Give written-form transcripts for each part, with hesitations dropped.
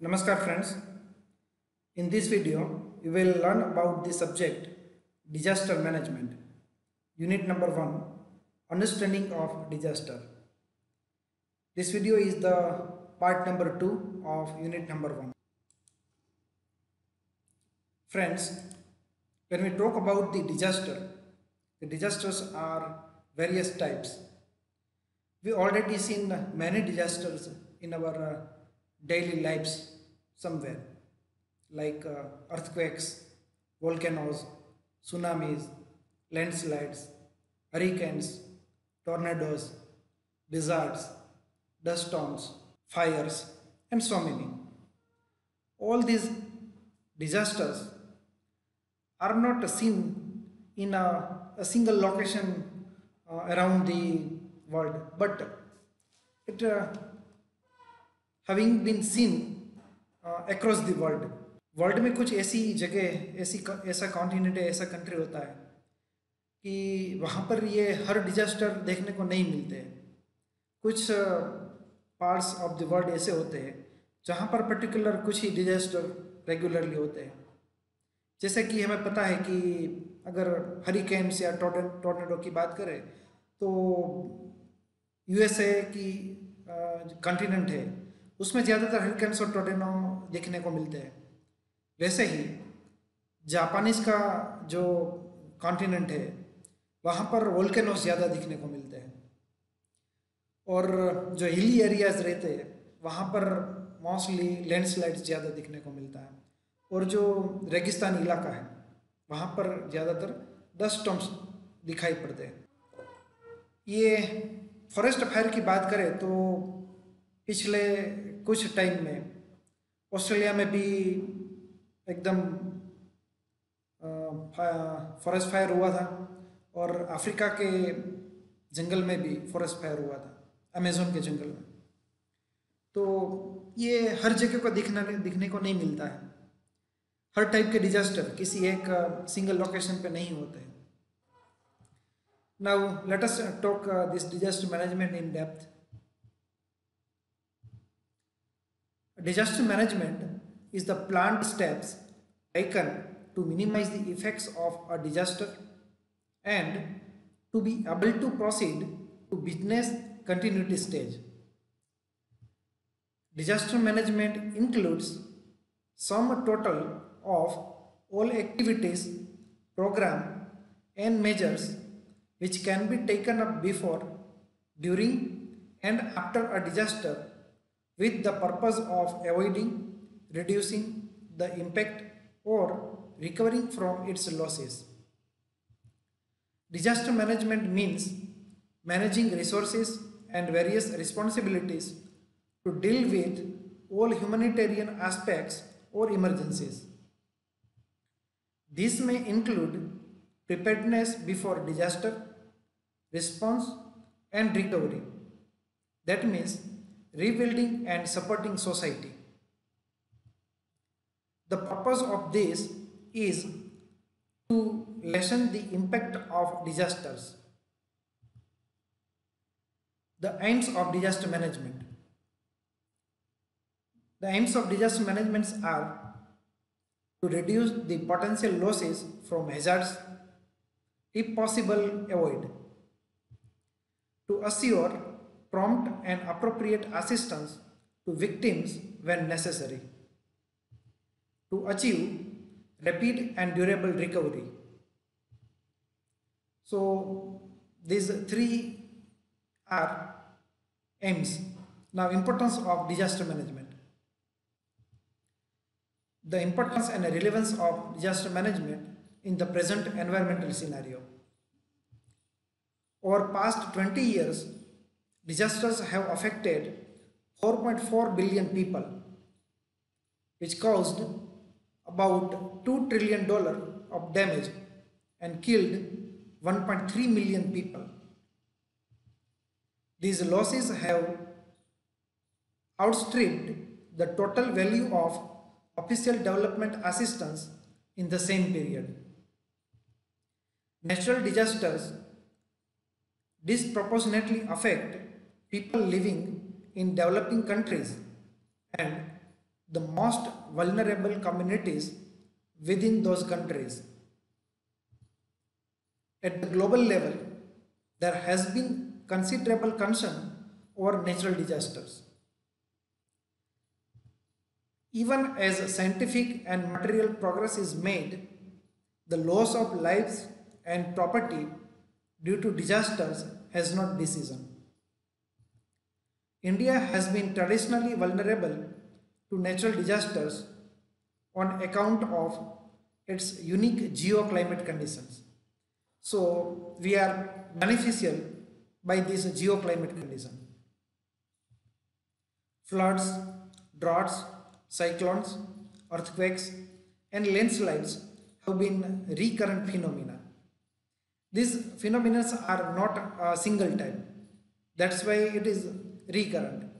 Namaskar friends. In this video, you will learn about the subject disaster management. Unit number 1, understanding of disaster. This video is the part number 2 of unit number 1. Friends, when we talk about the disasters are various types. We already seen many disasters in our daily lives somewhere, like earthquakes, volcanoes, tsunamis, landslides, hurricanes, tornadoes, blizzards, dust storms, fires, and so many. All these disasters are not seen in a single location around the world, but it having been seen across the world. World में कुछ ऐसी जगह ऐसा continent है, ऐसा country होता है कि वहाँ पर ये हर डिजास्टर देखने को नहीं मिलते हैं. कुछ पार्ट्स ऑफ द वर्ल्ड ऐसे होते हैं जहाँ पर पर्टिकुलर कुछ ही डिजास्टर रेगुलरली होते हैं. जैसे कि हमें पता है कि अगर हरिकेन्स या टॉर्नेडो की बात करें तो यूएसए की कॉन्टिनेंट है उसमें ज़्यादातर हरिकेन्स और टॉर्नेडो देखने को मिलते हैं. वैसे ही जापानीज का जो कॉन्टिनेंट है वहाँ पर वोल्केनोस ज़्यादा दिखने को मिलते हैं, और जो हिली एरियाज रहते हैं वहाँ पर मोस्टली लैंडस्लाइड्स ज़्यादा दिखने को मिलता है, और जो रेगिस्तानी इलाका है वहाँ पर ज़्यादातर डस्ट स्टॉर्म्स दिखाई पड़ते हैं. ये फॉरेस्ट फायर की बात करें तो पिछले कुछ टाइम में ऑस्ट्रेलिया में भी एकदम फॉरेस्ट फायर हुआ था, और अफ्रीका के जंगल में भी फॉरेस्ट फायर हुआ था, अमेज़न के जंगल में. तो ये हर जगह को दिखने को नहीं मिलता है. हर टाइप के डिजास्टर किसी एक सिंगल लोकेशन पे नहीं होते हैं. Now let us talk this disaster management in depth. Disaster management is the planned steps taken to minimize the effects of a disaster and to be able to proceed to business continuity stage. Disaster management includes sum total of all activities, program and measures which can be taken up before, during and after a disaster with the purpose of avoiding, reducing the impact or recovering from its losses. Disaster management means managing resources and various responsibilities to deal with all humanitarian aspects or emergencies. This may include preparedness before disaster, response and recovery. That means rebuilding and supporting society. The purpose of this is to lessen the impact of disasters. The aims of disaster management. The aims of disaster management are to reduce the potential losses from hazards, if possible avoid, to assure prompt and appropriate assistance to victims when necessary, to achieve rapid and durable recovery. So these three are aims. Now, importance of disaster management. The importance and relevance of disaster management in the present environmental scenario. Over past 20 years, disasters have affected 4.4 billion people, which caused about $2 trillion of damage and killed 1.3 million people. These losses have outstripped the total value of official development assistance in the same period. Natural disasters disproportionately affect people living in developing countries and the most vulnerable communities within those countries. At the global level, there has been considerable concern over natural disasters. Even as scientific and material progress is made, the loss of lives and property due to disasters has not ceased. India has been traditionally vulnerable to natural disasters on account of its unique geoclimate conditions. So we are beneficial by this geoclimate condition. Floods, droughts, cyclones, earthquakes, and landslides have been recurrent phenomena. These phenomena are not a single time. That's why it is recurrent.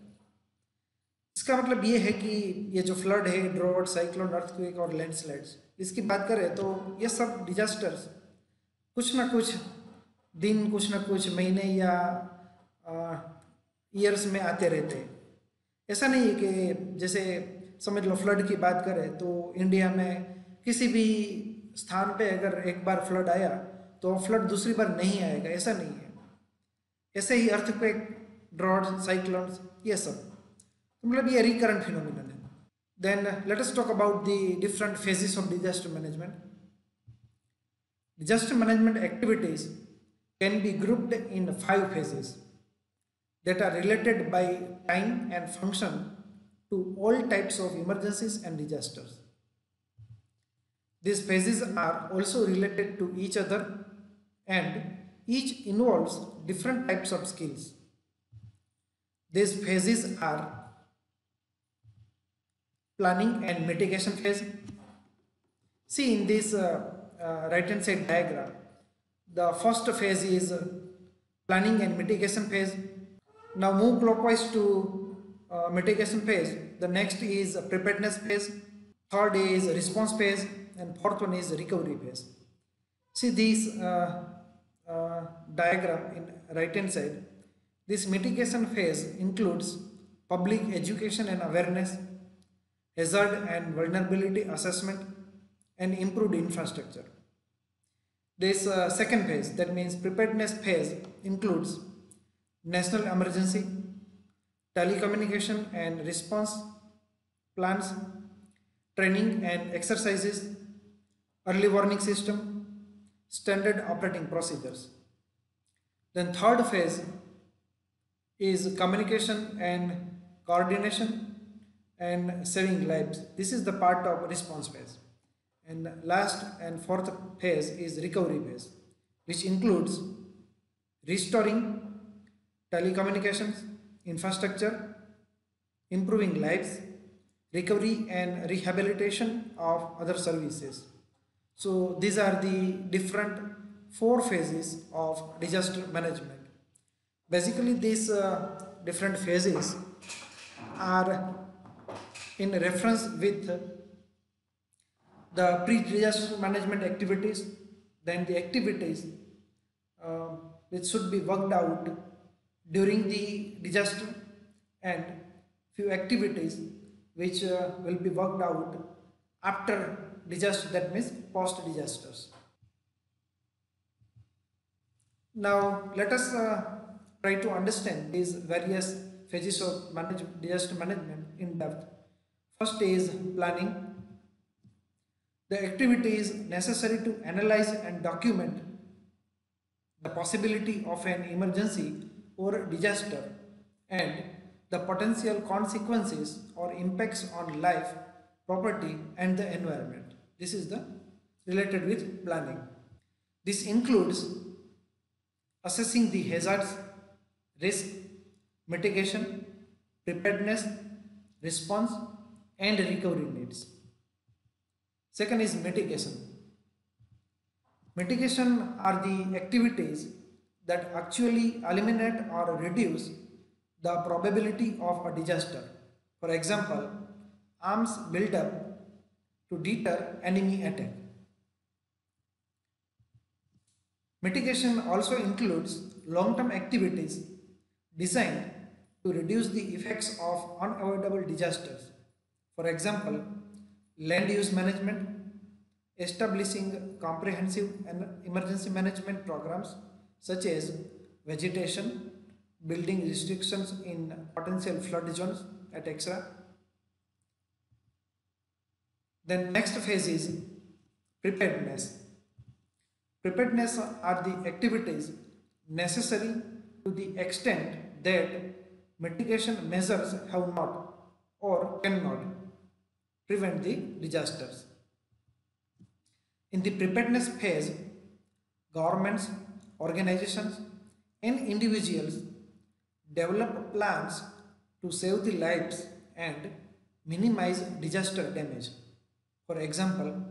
इसका मतलब ये है कि ये जो flood है, drought, cyclone, earthquake और landslides, इसकी बात करें तो ये सब डिजास्टर्स कुछ ना कुछ दिन, कुछ ना कुछ महीने या ईयर्स में आते रहते हैं. ऐसा नहीं है कि जैसे समझ लो फ्लड की बात करें तो इंडिया में किसी भी स्थान पे अगर एक बार फ्लड आया तो फ्लड दूसरी बार नहीं आएगा, ऐसा नहीं है. ऐसे ही अर्थक्वेक, ड्रॉट, साइक्लोन्स, ये सब मतलब ये रिकरेंट फिनोमिनन है. Then let us talk about the different phases of disaster management. Disaster management activities can be grouped in 5 phases that are related by time and function to all types of emergencies and disasters. These phases are also related to each other and each involves different types of skills. These phases are planning and mitigation phase. See in this right hand side diagram, the first phase is planning and mitigation phase. Now move clockwise to mitigation phase. The next is preparedness phase, third is response phase, and fourth one is recovery phase. See this diagram in right hand side. This mitigation phase includes public education and awareness, hazard and vulnerability assessment, and improved infrastructure. This second phase, that means preparedness phase, includes national emergency, telecommunication and response plans, training and exercises, early warning system, standard operating procedures. Then third phase is communication and coordination and saving lives. This is the part of response phase. And last and fourth phase is recovery phase, which includes restoring telecommunications, infrastructure, improving lives, recovery and rehabilitation of other services. So these are the different 4 phases of disaster management. Basically these different phases are in reference with the pre-disaster management activities, then the activities which should be worked out during the disaster, and few activities which will be worked out after disaster, that means post disasters. Now let us try to understand these various phases of disaster management in depth. First is planning. The activities necessary to analyze and document the possibility of an emergency or disaster and the potential consequences or impacts on life, property and the environment. This is the related with planning. This includes assessing the hazards, risk, mitigation, preparedness, response and recovery needs. Second is mitigation. Mitigation are the activities that actually eliminate or reduce the probability of a disaster. For example, arms built up to deter enemy attack. Mitigation also includes long-term activities designed to reduce the effects of unavoidable disasters. For example, land use management, establishing comprehensive and emergency management programs such as vegetation, building restrictions in potential flood zones, etc. Then next phase is preparedness. Preparedness are the activities necessary to the extent that mitigation measures have not or cannot prevent the disasters. In the preparedness phase, governments, organizations, and individuals develop plans to save the lives and minimize disaster damage. For example,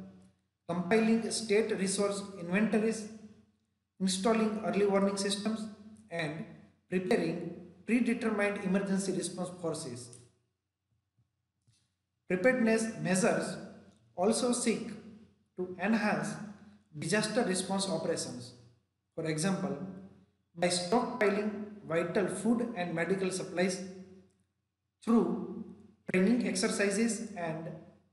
compiling state resource inventories, installing early warning systems, and preparing predetermined emergency response forces. Preparedness measures also seek to enhance disaster response operations. For example, by stockpiling vital food and medical supplies, through training exercises, and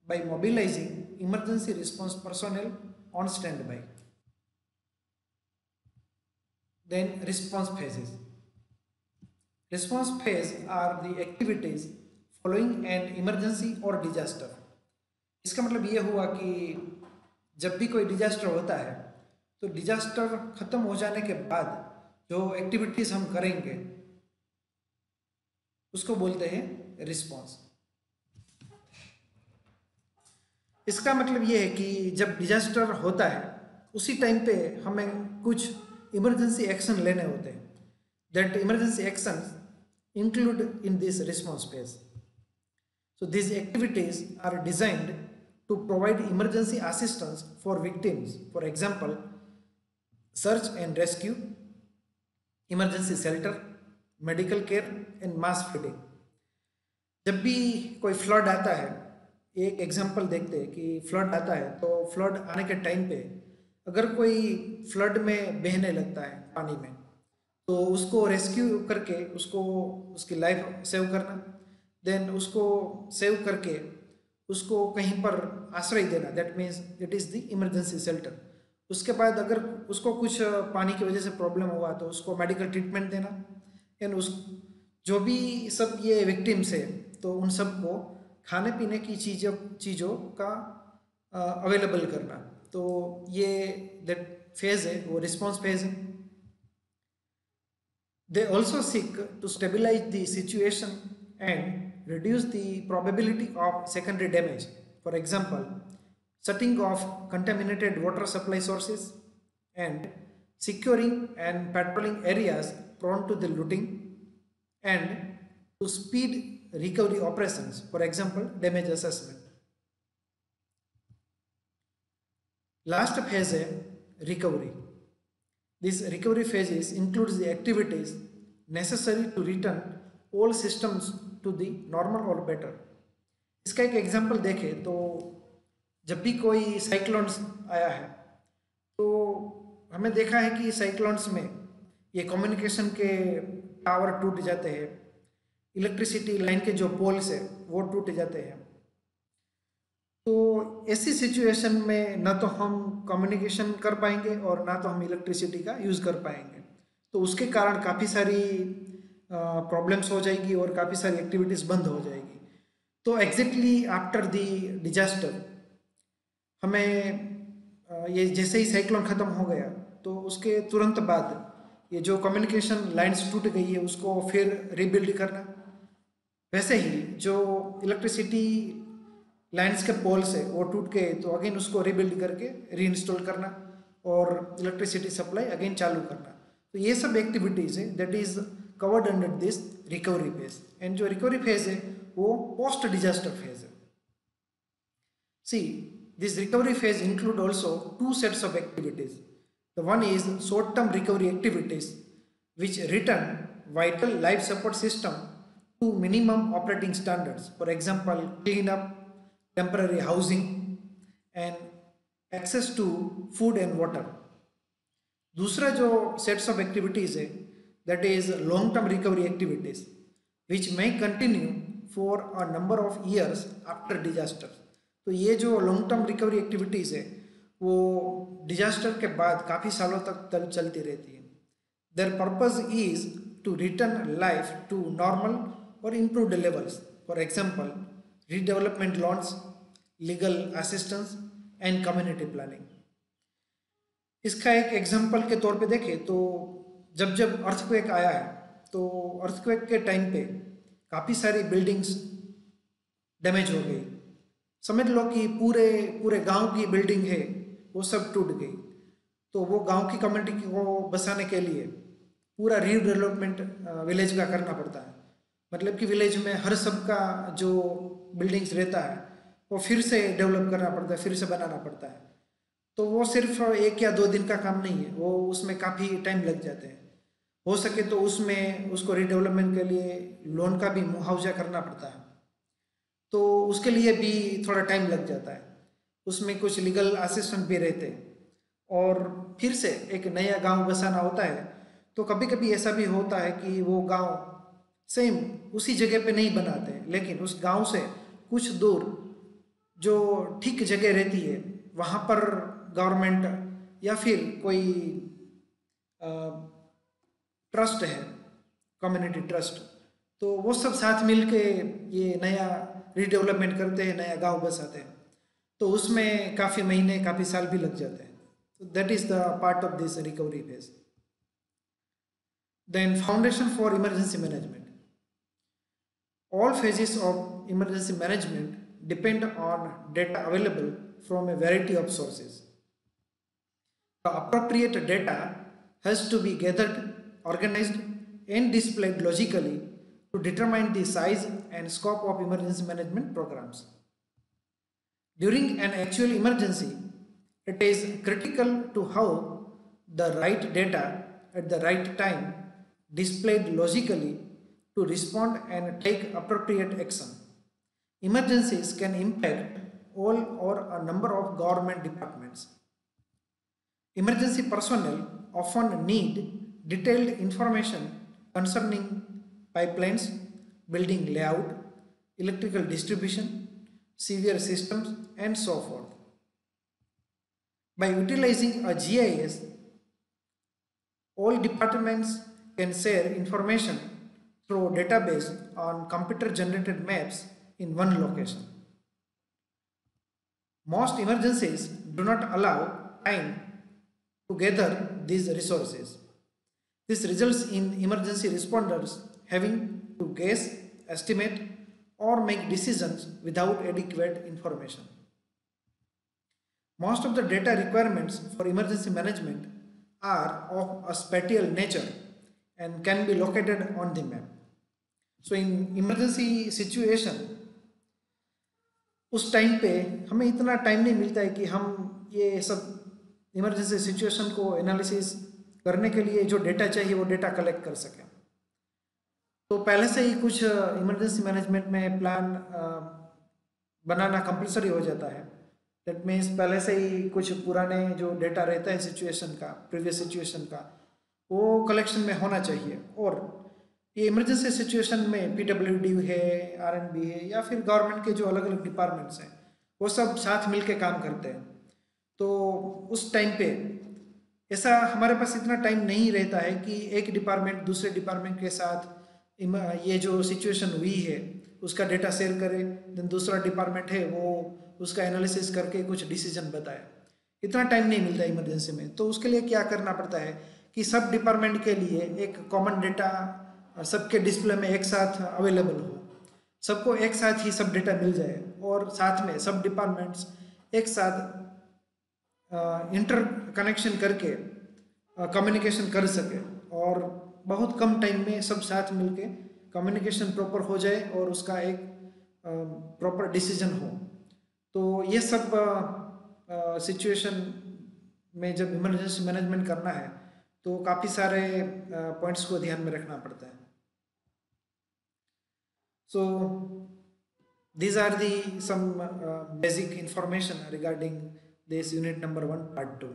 by mobilizing emergency response personnel on standby. Then response phases. Response phase are the activities following an emergency or disaster. इसका मतलब ये हुआ कि जब भी कोई disaster होता है तो डिजास्टर खत्म हो जाने के बाद जो एक्टिविटीज हम करेंगे उसको बोलते हैं रिस्पॉन्स। इसका मतलब ये है कि जब डिजास्टर होता है उसी टाइम पे हमें कुछ इमरजेंसी एक्शन लेने होते हैं। That emergency action include in this response phase. So these activities are designed to provide emergency assistance for victims. For example, search and rescue, emergency shelter, medical care and mass feeding. जब भी कोई flood आता है, एक example देखते हैं कि flood आता है तो फ्लड आने के टाइम पे अगर कोई फ्लड में बहने लगता है पानी में तो उसको रेस्क्यू करके उसको उसकी लाइफ सेव करना, देन उसको सेव करके उसको कहीं पर आश्रय देना, that means it is the emergency shelter. उसके बाद अगर उसको कुछ पानी की वजह से प्रॉब्लम हुआ तो उसको मेडिकल ट्रीटमेंट देना एंड उस जो भी सब ये विक्टिम्स है तो उन सबको खाने पीने की चीज़ों का अवेलेबल करना। तो ये दैट फेज है वो रिस्पॉन्स फेज है। They also seek to stabilise the situation and reduce the probability of secondary damage. For example, shutting off contaminated water supply sources and securing and patrolling areas prone to the looting and to speed recovery operations, for example, damage assessment. Last phase is recovery. This recovery phase includes the activities necessary to return all systems to the normal और better. इसका एक example देखें तो जब भी कोई cyclones आया है तो हमें देखा है कि साइक्लोन्स में ये कम्युनिकेशन के टावर टूट जाते हैं, इलेक्ट्रिसिटी लाइन के जो पोल्स है वो टूट जाते हैं। तो ऐसी सिचुएशन में ना तो हम कम्युनिकेशन कर पाएंगे और ना तो हम इलेक्ट्रिसिटी का यूज़ कर पाएंगे। तो उसके कारण काफ़ी सारी प्रॉब्लम्स हो जाएगी और काफ़ी सारी एक्टिविटीज़ बंद हो जाएगी। तो एग्जैक्टली आफ्टर द डिजास्टर हमें ये जैसे ही साइक्लोन ख़त्म हो गया तो उसके तुरंत बाद ये जो कम्युनिकेशन लाइंस टूट गई है उसको फिर रीबिल्ड करना, वैसे ही जो इलेक्ट्रिसिटी लाइंस के पोल्स है वो टूट गए तो अगेन उसको रीबिल्ड करके रीइंस्टॉल करना और इलेक्ट्रिसिटी सप्लाई अगेन चालू करना। तो ये सब एक्टिविटीज़ है that is covered under this recovery phase, and जो recovery phase है वो post disaster phase है। See, this recovery phase include also two sets of activities. The one is short term recovery activities which return vital life support system to minimum operating standards, for example clean up, temporary housing and access to food and water। दूसरा जो sets of activities है that is long-term recovery activities which may continue for a number of years after disaster. तो ये जो long term recovery activities है वो disaster के बाद काफ़ी सालों तक चलती रहती है। Their purpose is to return life to normal और improved levels, for example redevelopment loans, legal assistance and community planning. इसका एक एग्जाम्पल के तौर पे देखें तो जब जब अर्थक्वेक आया है तो अर्थक्वेक के टाइम पे काफ़ी सारी बिल्डिंग्स डैमेज हो गई। समझ लो कि पूरे पूरे गांव की बिल्डिंग है वो सब टूट गई। तो वो गांव की कम्युनिटी को बसाने के लिए पूरा रीडेवलपमेंट विलेज का करना पड़ता है। मतलब कि विलेज में हर सब का जो बिल्डिंग्स रहता है वो फिर से डेवलप करना पड़ता है, फिर से बनाना पड़ता है। तो वो सिर्फ 1 या 2 दिन का काम नहीं है, वो उसमें काफ़ी टाइम लग जाते हैं। हो सके तो उसमें उसको रीडेवलपमेंट के लिए लोन का भी मुआवजा करना पड़ता है, तो उसके लिए भी थोड़ा टाइम लग जाता है। उसमें कुछ लीगल असिस्टेंट भी रहते हैं और फिर से एक नया गांव बसाना होता है। तो कभी कभी ऐसा भी होता है कि वो गांव सेम उसी जगह पे नहीं बनाते, लेकिन उस गांव से कुछ दूर जो ठीक जगह रहती है वहाँ पर गवर्नमेंट या फिर कोई ट्रस्ट है, कम्युनिटी ट्रस्ट, तो वो सब साथ मिल के ये नया रीडेवलपमेंट करते हैं, नया गांव बसाते हैं। तो उसमें काफ़ी महीने काफ़ी साल भी लग जाते हैं। तो that is the part of this recovery phase. Then foundation for emergency management. All phases of emergency management depend on data available from a variety of sources. The appropriate data has to be gathered, organized, and displayed logically to determine the size and scope of emergency management programs. During an actual emergency, it is critical to have the right data at the right time displayed logically to respond and take appropriate action. Emergencies can impact all or a number of government departments. Emergency personnel often need detailed information concerning pipelines, building layout, electrical distribution, severe systems, and so forth. By utilizing a GIS, all departments can share information through a database on computer-generated maps in one location. Most emergencies do not allow time to gather these resources. This results in emergency responders having to guess, estimate, or make decisions without adequate information. Most of the data requirements for emergency management are of a spatial nature and can be located on the map. So in emergency situation, उस time पे हमें इतना time नहीं मिलता है कि हम ये सब इमरजेंसी सिचुएशन को एनालिसिस करने के लिए जो डेटा चाहिए वो डेटा कलेक्ट कर सकें। तो पहले से ही कुछ इमरजेंसी मैनेजमेंट में प्लान बनाना कंपलसरी हो जाता है। दैट मीन्स पहले से ही कुछ पुराने जो डेटा रहता है सिचुएशन का, प्रीवियस सिचुएशन का, वो कलेक्शन में होना चाहिए। और ये इमरजेंसी सिचुएशन में PWD है, RNB है, या फिर गवर्नमेंट के जो अलग अलग डिपार्टमेंट्स हैं वो सब साथ मिल के काम करते हैं। तो उस टाइम पे ऐसा हमारे पास इतना टाइम नहीं रहता है कि एक डिपार्टमेंट दूसरे डिपार्टमेंट के साथ ये जो सिचुएशन हुई है उसका डेटा शेयर करे, देन दूसरा डिपार्टमेंट है वो उसका एनालिसिस करके कुछ डिसीजन बताए। इतना टाइम नहीं मिलता इमरजेंसी में। तो उसके लिए क्या करना पड़ता है कि सब डिपार्टमेंट के लिए एक कॉमन डेटा सबके डिस्प्ले में एक साथ अवेलेबल हो, सबको एक साथ ही सब डेटा मिल जाए और साथ में सब डिपार्टमेंट्स एक साथ इंटर कनेक्शन करके कम्युनिकेशन कर सके और बहुत कम टाइम में सब साथ मिलके कम्युनिकेशन प्रॉपर हो जाए और उसका एक प्रॉपर डिसीजन हो। तो ये सब सिचुएशन में जब इमरजेंसी मैनेजमेंट करना है तो काफ़ी सारे पॉइंट्स को ध्यान में रखना पड़ता है। So these are the some basic information regarding this unit number 1 part 2.